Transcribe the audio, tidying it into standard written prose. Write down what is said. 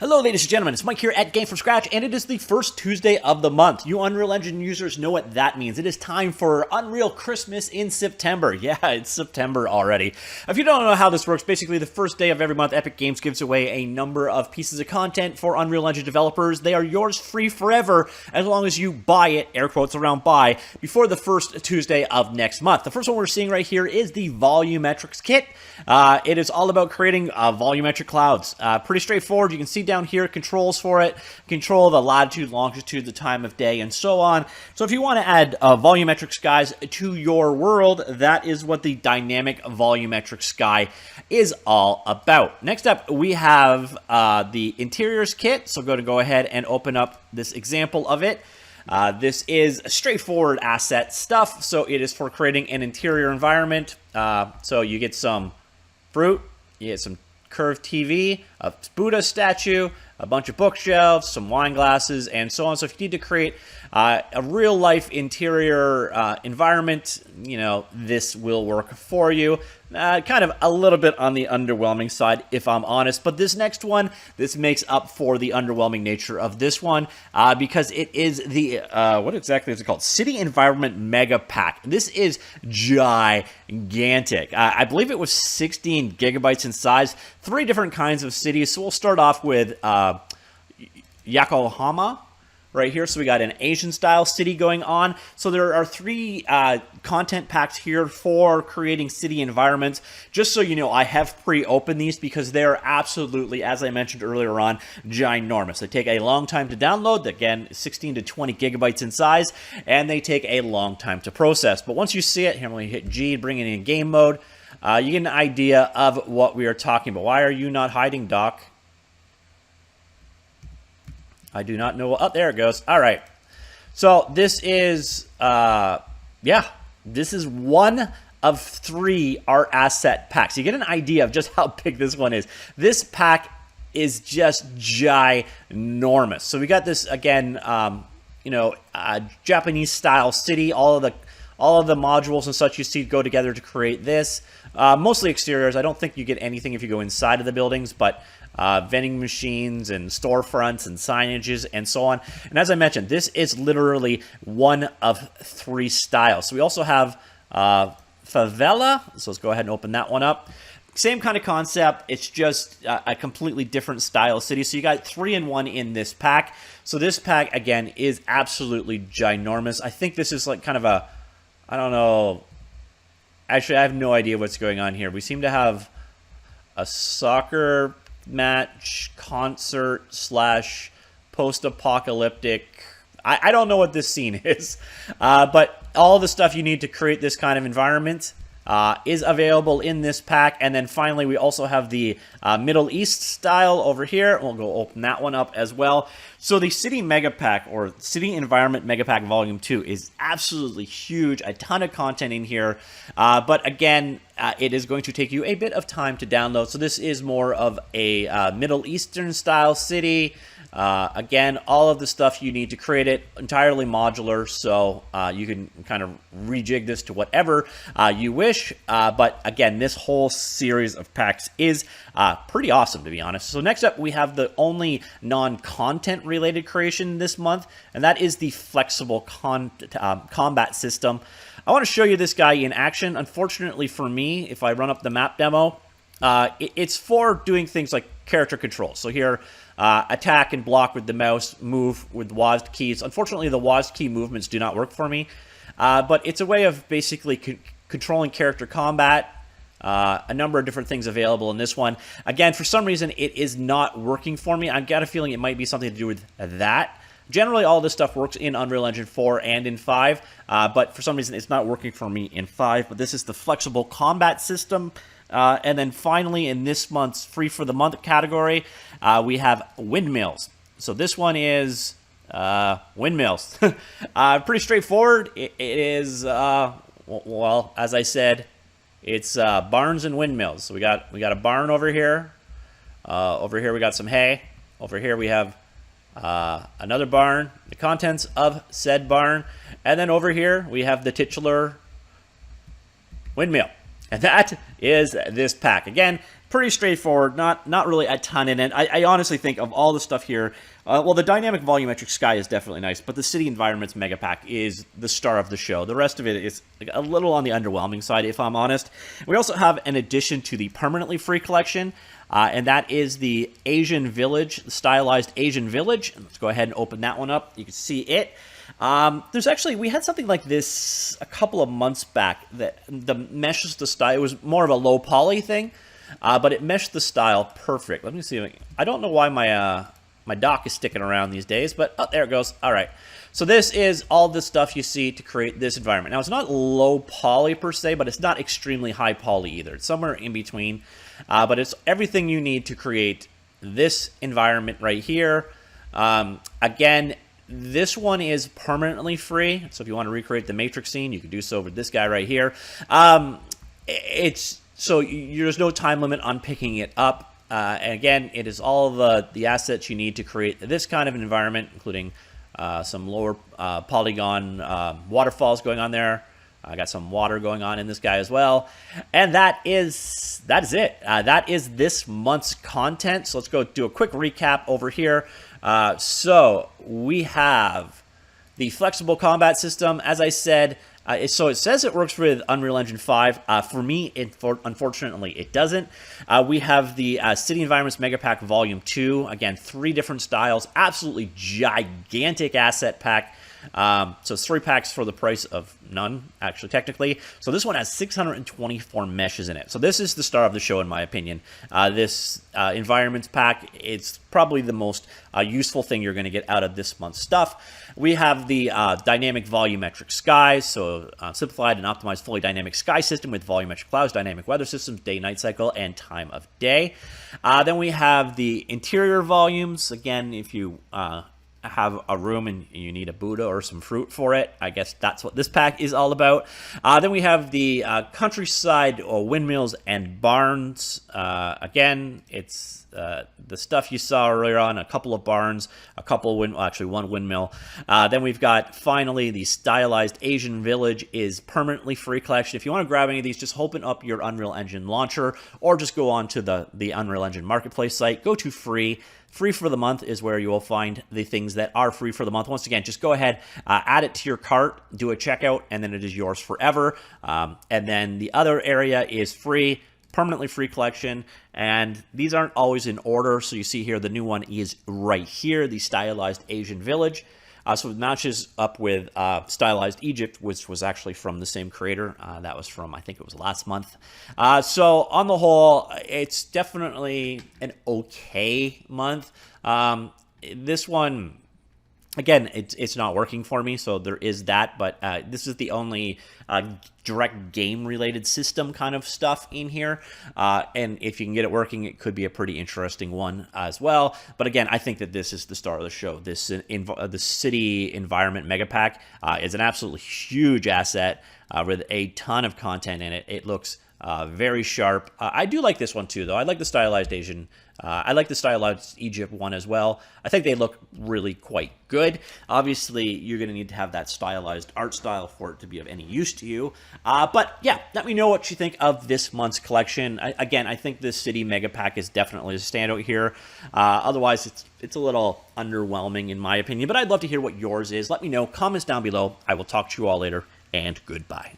Hello ladies and gentlemen, it's Mike here at Game From Scratch, and it is the first Tuesday of the month. You Unreal Engine users know what that means. It is time for Unreal Christmas in September. Yeah, it's September already. If you don't know how this works, basically the first day of every month, Epic Games gives away a number of pieces of content for Unreal Engine developers. They are yours free forever, as long as you buy it, air quotes around buy, before the first Tuesday of next month. The first one we're seeing right here is the Volumetrics Kit. It is all about creating volumetric clouds. Pretty straightforward. You can see down here controls for it, control the latitude, longitude, the time of day, and so on. So if you want to add volumetric skies to your world, that is what the dynamic volumetric sky is all about. Next up, we have the interiors kit. So go ahead and open up this example of it. This is straightforward asset stuff. So it is for creating an interior environment. So you get some fruit, you get some curved TV, a Buddha statue, a bunch of bookshelves, some wine glasses, and so on. So if you need to create a real-life interior environment, you know, this will work for you. Kind of a little bit on the underwhelming side, if I'm honest. But this next one, this makes up for the underwhelming nature of this one because it is the, what exactly is it called? City Environment Mega Pack. This is gigantic. I believe it was 16 gigabytes in size, 3 different kinds of cities. So we'll start off with Yokohama. Right here, so we got an Asian-style city going on. So there are 3 content packs here for creating city environments. Just so you know, I have pre-opened these because they're absolutely, as I mentioned earlier on, ginormous. They take a long time to download, again, 16 to 20 gigabytes in size, and they take a long time to process. But once you see it, here, I'm going to hit G, bring it in game mode. You get an idea of what we are talking about. Why are you not hiding, Doc? I do not know. Oh, there it goes. All right. So this is, this is one of 3 art asset packs. You get an idea of just how big this one is. This pack is just ginormous. So we got this again, Japanese style city. All of the modules and such you see go together to create this. Mostly exteriors. I don't think you get anything if you go inside of the buildings, but vending machines and storefronts and signages and so on. And as I mentioned, this is literally one of 3 styles. So we also have favela. So let's go ahead and open that one up. Same kind of concept. It's just a completely different style city. So you got 3 in 1 in this pack. So this pack, again, is absolutely ginormous. I think this is like kind of a, I don't know. Actually, I have no idea what's going on here. We seem to have a soccer match, concert / post-apocalyptic. I don't know what this scene is, but all the stuff you need to create this kind of environment is available in this pack. And then finally, we also have the Middle East style over here. We'll go open that one up as well. So the City Mega Pack, or City Environment Mega Pack Volume 2, is absolutely huge. A ton of content in here. But again, it is going to take you a bit of time to download. So this is more of a Middle Eastern style city. Again, all of the stuff you need to create it, entirely modular, so you can kind of rejig this to whatever you wish. But again, this whole series of packs is pretty awesome, to be honest. So next up, we have the only non-content related creation this month, and that is the flexible combat system. I want to show you this guy in action. Unfortunately for me, if I run up the map demo, it's for doing things like character control. So here, attack and block with the mouse, move with WASD keys. Unfortunately, the WASD key movements do not work for me, but it's a way of basically controlling character combat. A number of different things available in this one. Again, for some reason, it is not working for me. I've got a feeling it might be something to do with that. Generally, all this stuff works in Unreal Engine 4 and in 5, but for some reason, it's not working for me in 5. But this is the flexible combat system. And then finally, in this month's Free for the Month category, we have windmills. So this one is windmills. Pretty straightforward. It is, well, as I said, it's barns and windmills. So we got a barn over here. Over here we got some hay. Over here we have another barn, the contents of said barn. And then over here we have the titular windmill. And that is this pack. Again, pretty straightforward, not really a ton in it. I honestly think of all the stuff here, well, the dynamic volumetric sky is definitely nice, but the city environments mega pack is the star of the show. The rest of it is a little on the underwhelming side, if I'm honest. We also have an addition to the permanently free collection, and that is the Asian Village, the stylized Asian Village. Let's go ahead and open that one up. You can see it. There's actually, we had something like this a couple of months back that the meshes the style. It was more of a low poly thing, but it meshed the style perfect. Let me see. I don't know why my dock is sticking around these days, but oh, there it goes. All right. So this is all the stuff you see to create this environment. Now, it's not low poly per se, but it's not extremely high poly either. It's somewhere in between, but it's everything you need to create this environment right here. Again, this one is permanently free, so if you want to recreate the Matrix scene, you can do so with this guy right here. There's no time limit on picking it up. And again, it is all the assets you need to create this kind of an environment, including some lower polygon waterfalls going on there. I got some water going on in this guy as well. And that is it. That is this month's content. So let's go do a quick recap over here. So we have the flexible combat system. As I said, so it says it works with Unreal Engine 5. For me, unfortunately, it doesn't. We have the City Environments Mega Pack Volume 2. Again, 3 different styles. Absolutely gigantic asset pack. So it's 3 packs for the price of none, actually, technically. So this one has 624 meshes in it. So this is the star of the show, in my opinion. This environments pack, it's probably the most useful thing you're going to get out of this month's stuff. We have the dynamic volumetric skies, so simplified and optimized fully dynamic sky system with volumetric clouds, dynamic weather systems, day-night cycle, and time of day. Then we have the interior volumes. Again, if you have a room and you need a Buddha or some fruit for it, I guess that's what this pack is all about. Then we have the countryside windmills and barns. Again, it's the stuff you saw earlier on, a couple of barns, a couple actually one windmill. Then we've got finally the stylized Asian Village is permanently free collection. If you want to grab any of these, just open up your Unreal Engine launcher or just go on to the Unreal Engine Marketplace site. Go to free. Free for the month is where you will find the things that are free for the month. Once again, just go ahead, add it to your cart, do a checkout, and then it is yours forever. And then the other area is free, permanently free collection, and these aren't always in order. So you see here, the new one is right here, the stylized Asian Village. So it matches up with Stylized Egypt, which was actually from the same creator. That was from, I think it was last month. So on the whole, it's definitely an okay month. This one, again, it's not working for me, so there is that, but this is the only direct game-related system kind of stuff in here, and if you can get it working, it could be a pretty interesting one as well. But again, I think that this is the star of the show. This the City Environment Mega Pack is an absolutely huge asset with a ton of content in it. It looks very sharp. I do like this one too, though. I like the stylized Asian. I like the stylized Egypt one as well. I think they look really quite good. Obviously, you're going to need to have that stylized art style for it to be of any use to you. But yeah, let me know what you think of this month's collection. Again, I think this City Mega Pack is definitely a standout here. Otherwise, it's a little underwhelming in my opinion. But I'd love to hear what yours is. Let me know. Comments down below. I will talk to you all later, and goodbye.